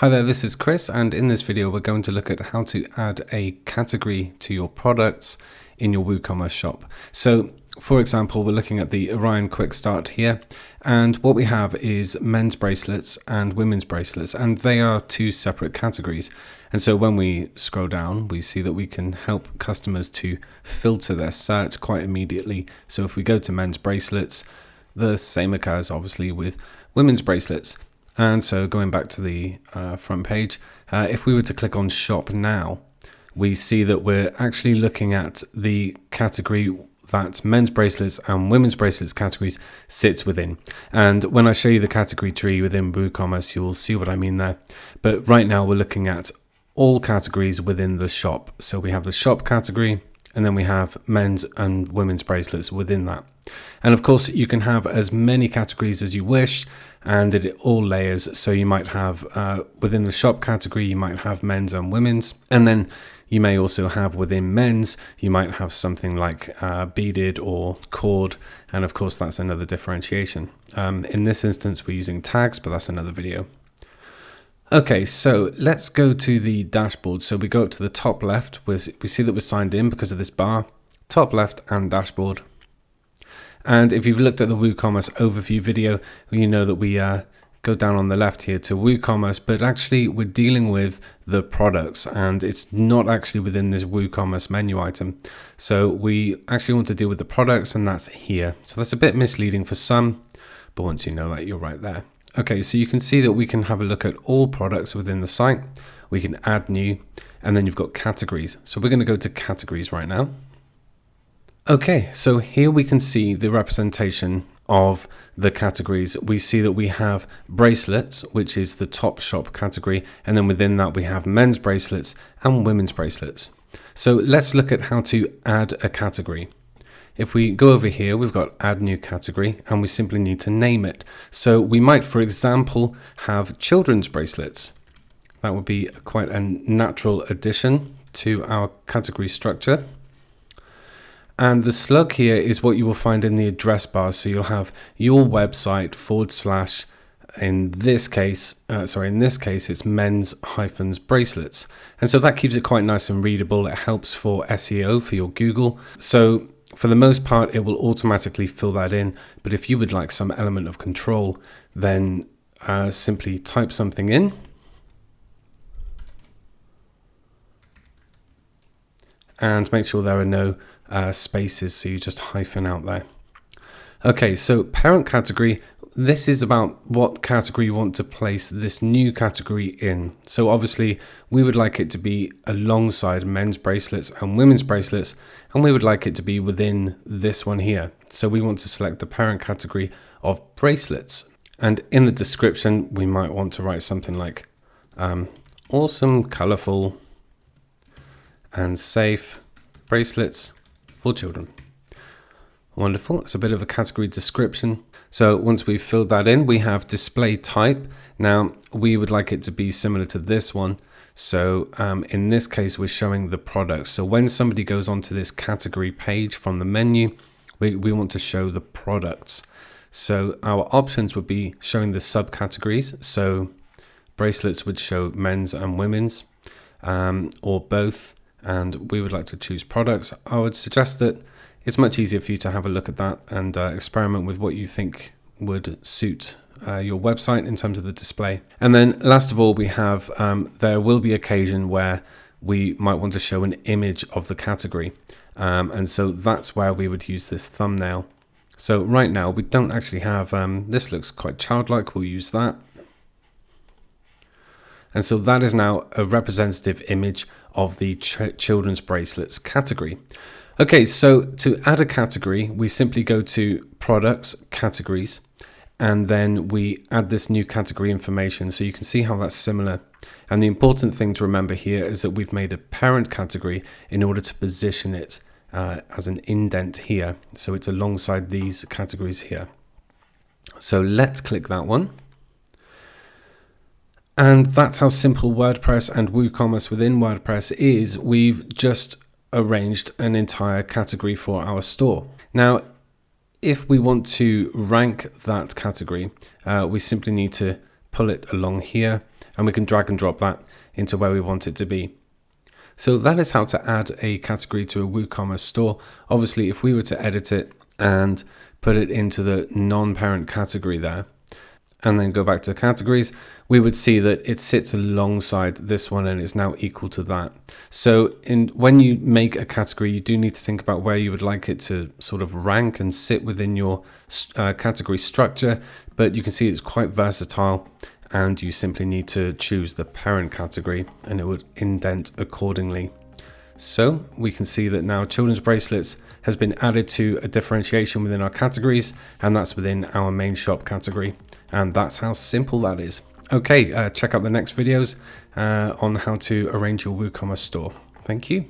Hi there, this is Chris, and in this video we're going to look at how to add a category to your products in your Woocommerce shop. So for example, we're looking at the Orion Quick Start here, and what we have is men's bracelets and women's bracelets, and they are two separate categories. And so when we scroll down, we see that we can help customers to filter their search quite immediately. So if we go to men's bracelets, the same occurs obviously with women's bracelets. And so going back to the front page, if we were to click on shop now, we see that we're actually looking at the category that men's bracelets and women's bracelets categories sits within. And when I show you the category tree within Woocommerce, you'll see what I mean there. But right now we're looking at all categories within the shop. So we have the shop category, and then we have men's and women's bracelets within that. And of course, you can have as many categories as you wish, and it all layers. So you might have within the shop category, you might have men's and women's, and then you may also have within men's, you might have something like beaded or cord, and of course that's another differentiation. In this instance, we're using tags, but that's another video. Okay, so let's go to the dashboard. So we go up to the top left, we see that we're signed in because of this bar, top left and dashboard. And if you've looked at the Woocommerce overview video, you know that we go down on the left here to Woocommerce, but actually we're dealing with the products, and it's not actually within this Woocommerce menu item. So we actually want to deal with the products, and that's here. So that's a bit misleading for some, but once you know that, you're right there. Okay, so you can see that we can have a look at all products within the site. We can add new, and then you've got categories. So we're going to go to categories right now. Okay, so here we can see the representation of the categories. We see that we have bracelets, which is the top shop category, and then within that we have men's bracelets and women's bracelets. So let's look at how to add a category. If we go over here, we've got add new category, and we simply need to name it. So we might, for example, have children's bracelets. That would be quite a natural addition to our category structure. And the slug here is what you will find in the address bar. So you'll have your website / in this case it's men's - bracelets. And so that keeps it quite nice and readable. It helps for SEO for your Google. So for the most part, it will automatically fill that in. But if you would like some element of control, then simply type something in. And make sure there are no spaces, so you just hyphen out there. Okay, so parent category, this is about what category you want to place this new category in. So obviously we would like it to be alongside men's bracelets and women's bracelets, and we would like it to be within this one here. So we want to select the parent category of bracelets, and in the description we might want to write something like awesome, colorful and safe bracelets for children. Wonderful. It's a bit of a category description. So once we've filled that in, we have display type. Now we would like it to be similar to this one. So in this case, we're showing the products. So when somebody goes onto this category page from the menu, we want to show the products. So our options would be showing the subcategories. So bracelets would show men's and women's, or both. And we would like to choose products. I would suggest that it's much easier for you to have a look at that and experiment with what you think would suit your website in terms of the display. And then last of all, we have there will be occasion where we might want to show an image of the category. And so that's where we would use this thumbnail. So right now we don't actually have, this looks quite childlike, we'll use that. And so that is now a representative image of the children's bracelets category. Okay, so to add a category, we simply go to products, categories, and then we add this new category information. So you can see how that's similar. And the important thing to remember here is that we've made a parent category in order to position it as an indent here. So it's alongside these categories here. So let's click that one. And that's how simple WordPress and Woocommerce within WordPress is. We've just arranged an entire category for our store. Now, if we want to rank that category, we simply need to pull it along here and we can drag and drop that into where we want it to be. So that is how to add a category to a WooCommerce store. Obviously, if we were to edit it and put it into the non-parent category there, and then go back to categories, we would see that it sits alongside this one and is now equal to that. So when you make a category, you do need to think about where you would like it to sort of rank and sit within your category structure, but you can see it's quite versatile, and you simply need to choose the parent category and it would indent accordingly. So we can see that now children's bracelets has been added to a differentiation within our categories, and that's within our main shop category. And that's how simple that is. Okay, check out the next videos on how to arrange your WooCommerce store. Thank you.